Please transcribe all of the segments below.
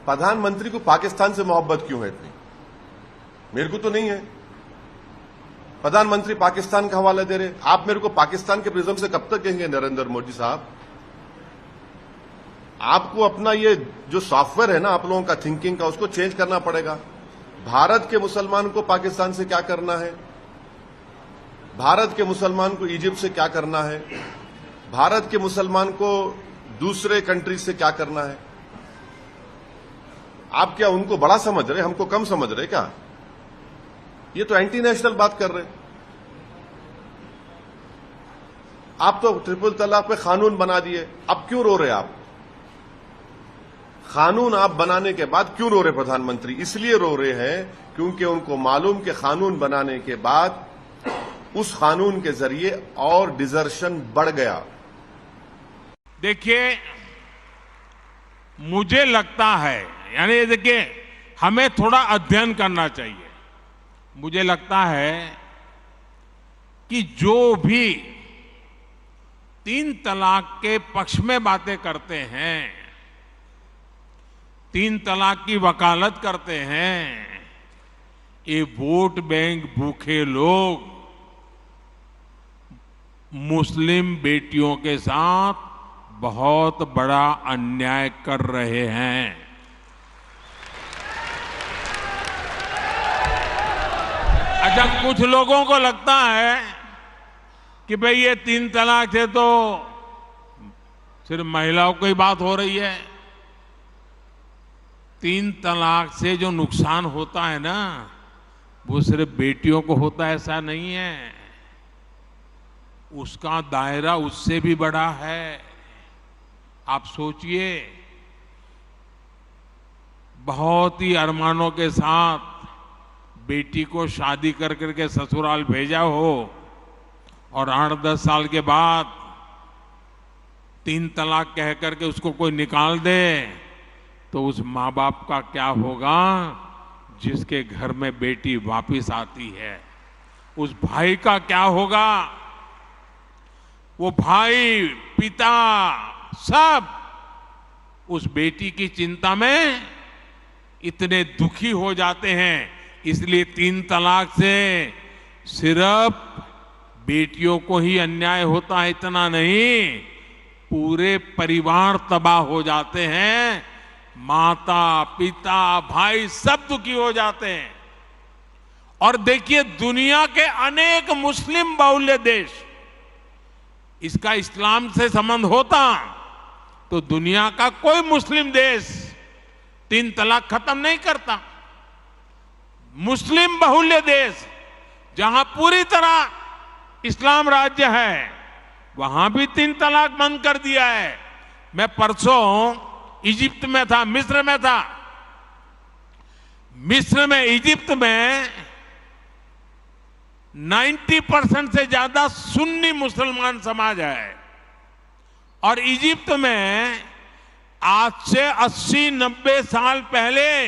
प्रधानमंत्री को पाकिस्तान से मोहब्बत क्यों है इतनी? मेरे को तो नहीं है। प्रधानमंत्री पाकिस्तान का हवाला दे रहे। आप मेरे को पाकिस्तान के प्रिज्म से कब तक कहेंगे नरेंद्र मोदी साहब? आपको अपना ये जो सॉफ्टवेयर है ना आप लोगों का थिंकिंग का, उसको चेंज करना पड़ेगा। भारत के मुसलमान को पाकिस्तान से क्या करना है, भारत के मुसलमान को इजिप्ट से क्या करना है, भारत के मुसलमान को दूसरे कंट्री से क्या करना है? आप क्या उनको बड़ा समझ रहे, हमको कम समझ रहे क्या? ये तो एंटी नेशनल बात कर रहे। आप तो ट्रिपल तलाक पे कानून बना दिए, अब क्यों रो रहे आप? कानून आप बनाने के बाद क्यों रो रहे प्रधानमंत्री? इसलिए रो रहे हैं क्योंकि उनको मालूम कि कानून बनाने के बाद उस कानून के जरिए और डिजर्शन बढ़ गया। देखिए, मुझे लगता है, यानी देखिए, हमें थोड़ा अध्ययन करना चाहिए। मुझे लगता है कि जो भी 3 तलाक के पक्ष में बातें करते हैं, 3 तलाक की वकालत करते हैं, ये वोट बैंक भूखे लोग मुस्लिम बेटियों के साथ बहुत बड़ा अन्याय कर रहे हैं। अच्छा, कुछ लोगों को लगता है कि भाई ये 3 तलाक से तो सिर्फ महिलाओं की बात हो रही है। 3 तलाक से जो नुकसान होता है ना, वो सिर्फ बेटियों को होता है ऐसा नहीं है, उसका दायरा उससे भी बड़ा है। आप सोचिए, बहुत ही अरमानों के साथ बेटी को शादी कर करके ससुराल भेजा हो और 8-10 साल के बाद 3 तलाक कह करके उसको कोई निकाल दे, तो उस माँ बाप का क्या होगा जिसके घर में बेटी वापिस आती है? उस भाई का क्या होगा? वो भाई, पिता, सब उस बेटी की चिंता में इतने दुखी हो जाते हैं। इसलिए 3 तलाक से सिर्फ बेटियों को ही अन्याय होता है इतना नहीं, पूरे परिवार तबाह हो जाते हैं, माता, पिता, भाई सब दुखी हो जाते हैं। और देखिए, दुनिया के अनेक मुस्लिम बहुल्य देश, इसका इस्लाम से संबंध होता तो दुनिया का कोई मुस्लिम देश 3 तलाक खत्म नहीं करता। मुस्लिम बहुल्य देश जहां पूरी तरह इस्लाम राज्य है, वहां भी 3 तलाक बंद कर दिया है। मैं परसों इजिप्ट में था, मिस्र में था। मिस्र में, इजिप्ट में 90% से ज्यादा सुन्नी मुसलमान समाज है और इजिप्ट में आज से 80-90 साल पहले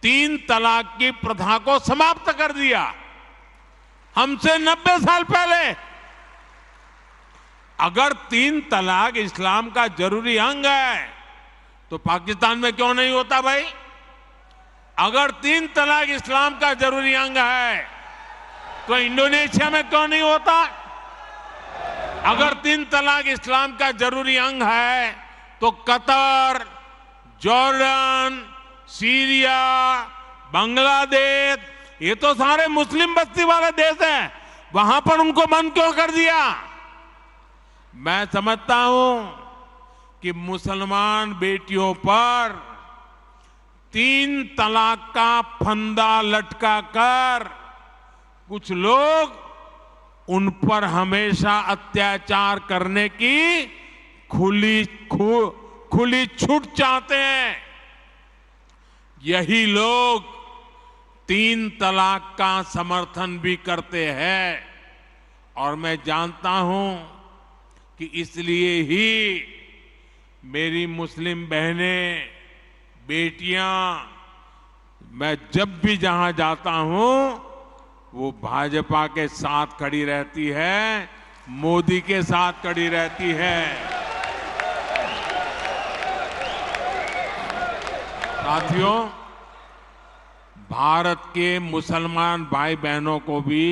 3 तलाक की प्रथा को समाप्त कर दिया। हमसे 90 साल पहले। अगर 3 तलाक इस्लाम का जरूरी अंग है तो पाकिस्तान में क्यों नहीं होता भाई? अगर 3 तलाक इस्लाम का जरूरी अंग है तो इंडोनेशिया में क्यों नहीं होता? अगर 3 तलाक इस्लाम का जरूरी अंग है तो कतर, जॉर्डन, सीरिया, बांग्लादेश, ये तो सारे मुस्लिम बस्ती वाले देश हैं, वहां पर उनको बंद क्यों कर दिया? मैं समझता हूं कि मुसलमान बेटियों पर 3 तलाक का फंदा लटका कर कुछ लोग उन पर हमेशा अत्याचार करने की खुली छूट चाहते हैं। यही लोग 3 तलाक का समर्थन भी करते हैं और मैं जानता हूं कि इसलिए ही मेरी मुस्लिम बहनें, बेटियां, मैं जब भी जहां जाता हूं वो भाजपा के साथ खड़ी रहती है, मोदी के साथ खड़ी रहती है। साथियों, भारत के मुसलमान भाई बहनों को भी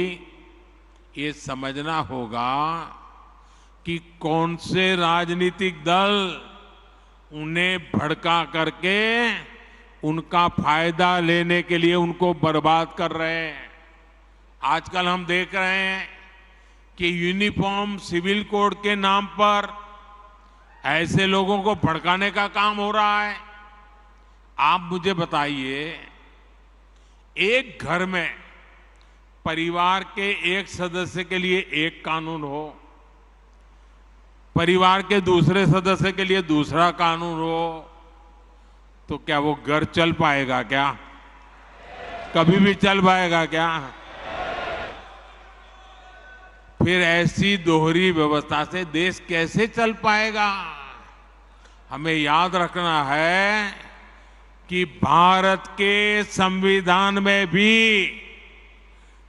ये समझना होगा कि कौन से राजनीतिक दल उन्हें भड़का करके उनका फायदा लेने के लिए उनको बर्बाद कर रहे हैं। आजकल हम देख रहे हैं कि यूनिफॉर्म सिविल कोड के नाम पर ऐसे लोगों को भड़काने का काम हो रहा है। आप मुझे बताइए, एक घर में परिवार के एक सदस्य के लिए एक कानून हो, परिवार के दूसरे सदस्य के लिए दूसरा कानून हो, तो क्या वो घर चल पाएगा क्या? कभी भी चल पाएगा क्या? फिर ऐसी दोहरी व्यवस्था से देश कैसे चल पाएगा? हमें याद रखना है कि भारत के संविधान में भी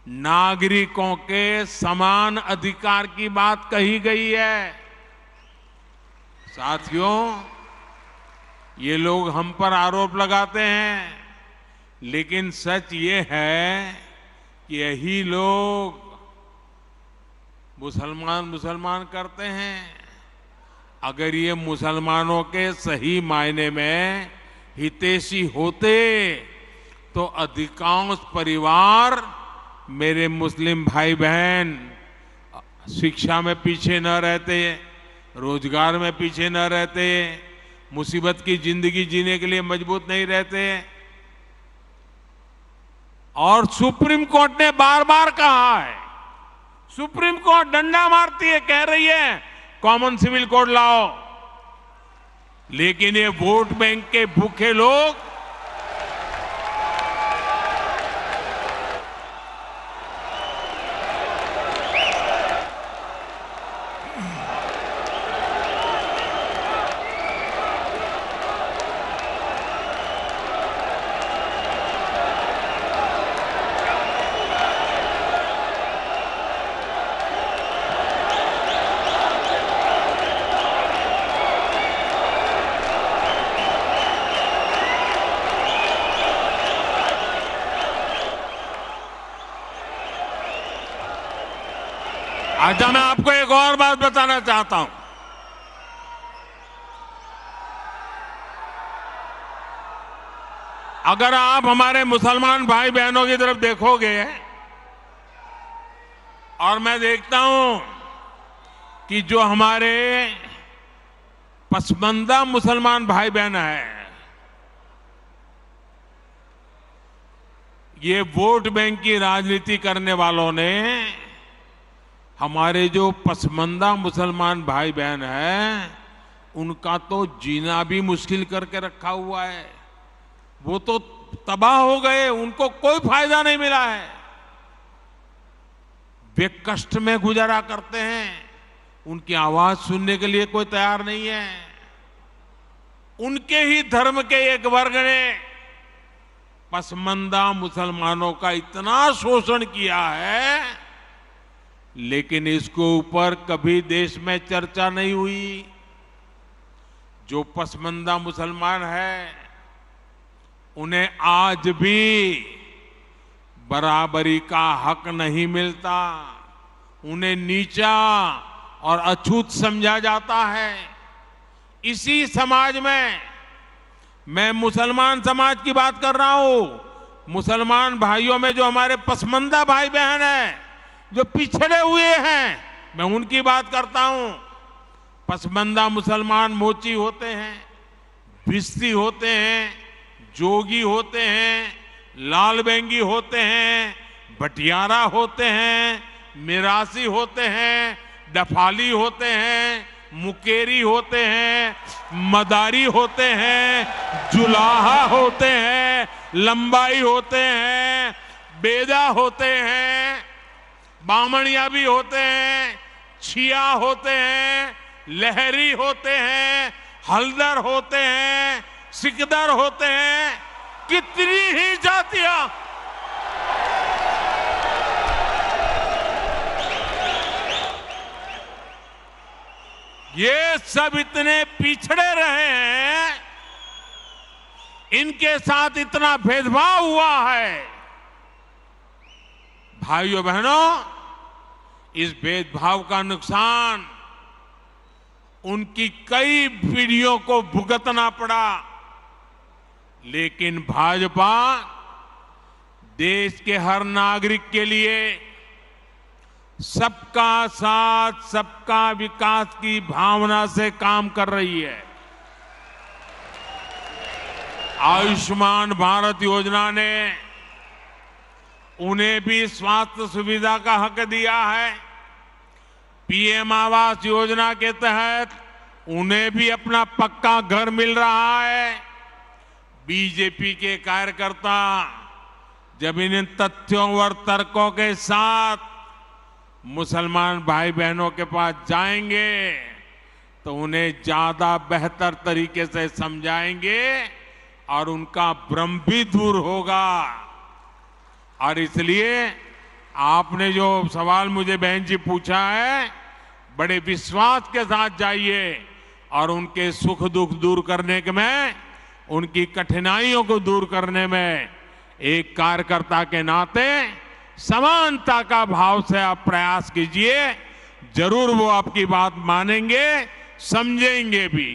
नागरिकों के समान अधिकार की बात कही गई है। साथियों, ये लोग हम पर आरोप लगाते हैं, लेकिन सच ये है कि यही लोग मुसलमान करते हैं। अगर ये मुसलमानों के सही मायने में हितैषी होते तो अधिकांश परिवार, मेरे मुस्लिम भाई बहन, शिक्षा में पीछे न रहते, रोजगार में पीछे न रहते, मुसीबत की जिंदगी जीने के लिए मजबूत नहीं रहते। और सुप्रीम कोर्ट ने बार बार कहा है, सुप्रीम कोर्ट डंडा मारती है, कह रही है कॉमन सिविल कोड लाओ, लेकिन ये वोट बैंक के भूखे लोग अच्छा, मैं आपको एक और बात बताना चाहता हूं। अगर आप हमारे मुसलमान भाई बहनों की तरफ देखोगे और मैं देखता हूं कि जो हमारे पसमानदा मुसलमान भाई बहन हैं, ये वोट बैंक की राजनीति करने वालों ने हमारे जो पसमानदा मुसलमान भाई बहन हैं, उनका तो जीना भी मुश्किल करके रखा हुआ है। वो तो तबाह हो गए, उनको कोई फायदा नहीं मिला है। वे कष्ट में गुजारा करते हैं, उनकी आवाज सुनने के लिए कोई तैयार नहीं है। उनके ही धर्म के एक वर्ग ने पसमानदा मुसलमानों का इतना शोषण किया है, लेकिन इसके ऊपर कभी देश में चर्चा नहीं हुई। जो पसमानदा मुसलमान है, उन्हें आज भी बराबरी का हक नहीं मिलता, उन्हें नीचा और अछूत समझा जाता है। इसी समाज में मैं मुसलमान समाज की बात कर रहा हूं। मुसलमान भाइयों में जो हमारे पसमानदा भाई बहन हैं, जो पिछड़े हुए हैं, मैं उनकी बात करता हूं। पसमानदा मुसलमान मोची होते हैं, भिस्ती होते हैं, जोगी होते हैं, लाल बेंगी होते हैं, भटियारा होते हैं, मिरासी होते हैं, डफाली होते हैं, मुकेरी होते हैं, मदारी होते हैं, जुलाहा होते हैं, लंबाई होते हैं, बेदा होते हैं, बामणिया भी होते हैं, छिया होते हैं, लहरी होते हैं, हल्दर होते हैं, सिकदर होते हैं, कितनी ही जातियां। ये सब इतने पिछड़े रहे हैं, इनके साथ इतना भेदभाव हुआ है। भाइयों बहनों, इस भेदभाव का नुकसान उनकी कई पीढ़ियों को भुगतना पड़ा, लेकिन भाजपा देश के हर नागरिक के लिए सबका साथ सबका विकास की भावना से काम कर रही है। आयुष्मान भारत योजना ने उन्हें भी स्वास्थ्य सुविधा का हक दिया है। पीएम आवास योजना के तहत उन्हें भी अपना पक्का घर मिल रहा है। बीजेपी के कार्यकर्ता जब इन तथ्यों और तर्कों के साथ मुसलमान भाई बहनों के पास जाएंगे तो उन्हें ज्यादा बेहतर तरीके से समझाएंगे और उनका भ्रम भी दूर होगा। और इसलिए आपने जो सवाल मुझे बहन जी पूछा है, बड़े विश्वास के साथ जाइए और उनके सुख दुख दूर करने में, उनकी कठिनाइयों को दूर करने में एक कार्यकर्ता के नाते समानता का भाव से आप प्रयास कीजिए। जरूर वो आपकी बात मानेंगे, समझेंगे भी।